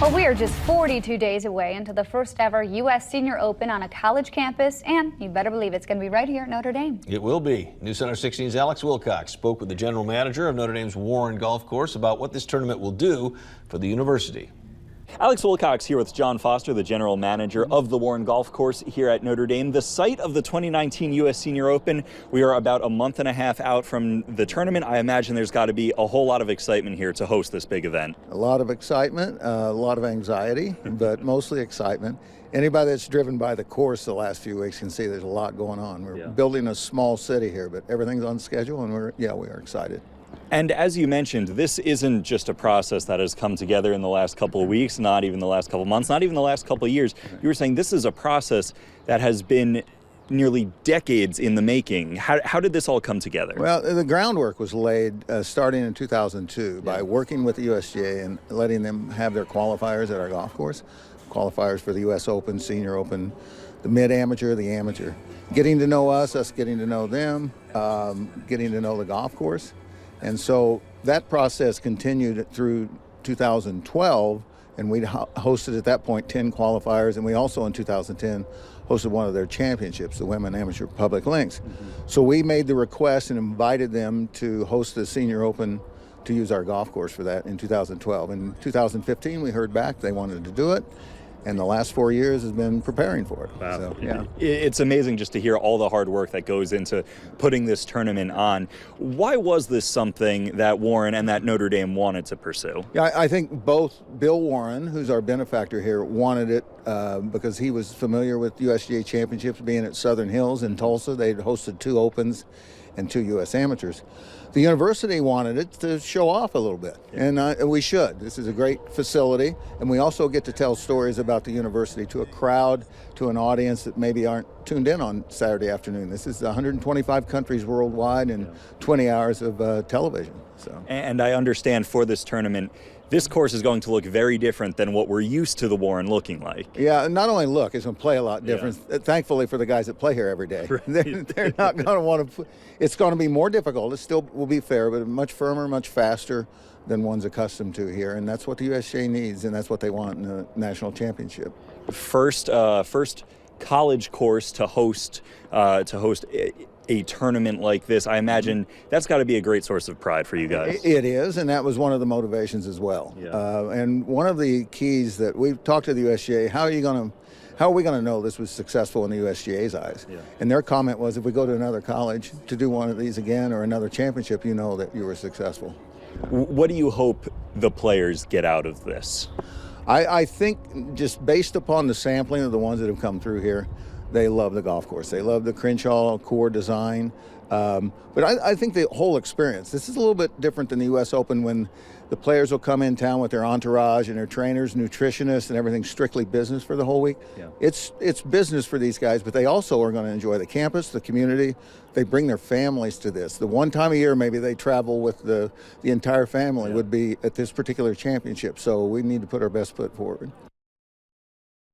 Well, we are just 42 days away until the first ever U.S. Senior Open on a college campus, and you better believe it's going to be right here at Notre Dame. It will be. NewsCenter 16's Alex Wilcox spoke with the general manager of Notre Dame's Warren Golf Course about what this tournament will do for the university. Alex Wilcox here with John Foster, the general manager of the Warren Golf Course here at Notre Dame, the site of the 2019 U.S. Senior Open. We are about a month and a half out from the tournament. I imagine there's got to be a whole lot of excitement here to host this big event. A lot of excitement, a lot of anxiety, but mostly excitement. Anybody that's driven by the course the last few weeks can see there's a lot going on. We're building a small city here, but everything's on schedule, and we are excited. And as you mentioned, this isn't just a process that has come together in the last couple of weeks, not even the last couple of months, not even the last couple of years. You were saying this is a process that has been nearly decades in the making. How did this all come together? Well, the groundwork was laid starting in 2002 by working with the USGA and letting them have their qualifiers at our golf course. Qualifiers for the U.S. Open, Senior Open, the mid-amateur, the amateur. Getting to know us getting to know them, getting to know the golf course. And so that process continued through 2012, and we hosted at that point 10 qualifiers, and we also in 2010 hosted one of their championships, the Women Amateur Public Links. So we made the request and invited them to host the Senior Open to use our golf course for that in 2012. In 2015, we heard back they wanted to do it. And the last 4 years has been preparing for it. Wow. So, yeah. It's amazing just to hear all the hard work that goes into putting this tournament on. Why was this something that Warren and that Notre Dame wanted to pursue? Yeah, I think both Bill Warren, who's our benefactor here, wanted it because he was familiar with USGA championships, being at Southern Hills in Tulsa. They'd hosted 2 Opens and 2 U.S. Amateurs. The university wanted it to show off a little bit, and we should. This is a great facility, and we also get to tell stories about the university to a crowd, to an audience that maybe aren't tuned in on Saturday afternoon. This is 125 countries worldwide and 20 hours of television. So. And I understand for this tournament, this course is going to look very different than what we're used to the Warren looking like. Yeah, not only look, it's going to play a lot different. Thankfully for the guys that play here every day. Right. They're not going to want to, it's going to be more difficult. It still will be fair, but much firmer, much faster than one's accustomed to here. And that's what the USGA needs, and that's what they want in the national championship. First college course to host a tournament like this. I imagine that's got to be a great source of pride for you guys. It is, and that was one of the motivations as well. Yeah. And one of the keys that we've talked to the USGA, how are we going to know this was successful in the USGA's eyes? Yeah. And their comment was, if we go to another college to do one of these again or another championship, you know that you were successful. What do you hope the players get out of this? I think just based upon the sampling of the ones that have come through here, they love the golf course. They love the Crenshaw core design. But I think the whole experience, this is a little bit different than the U.S. Open when the players will come in town with their entourage and their trainers, nutritionists, and everything strictly business for the whole week. Yeah. It's business for these guys, but they also are going to enjoy the campus, the community. They bring their families to this. The one time a year maybe they travel with the entire family would be at this particular championship. So we need to put our best foot forward.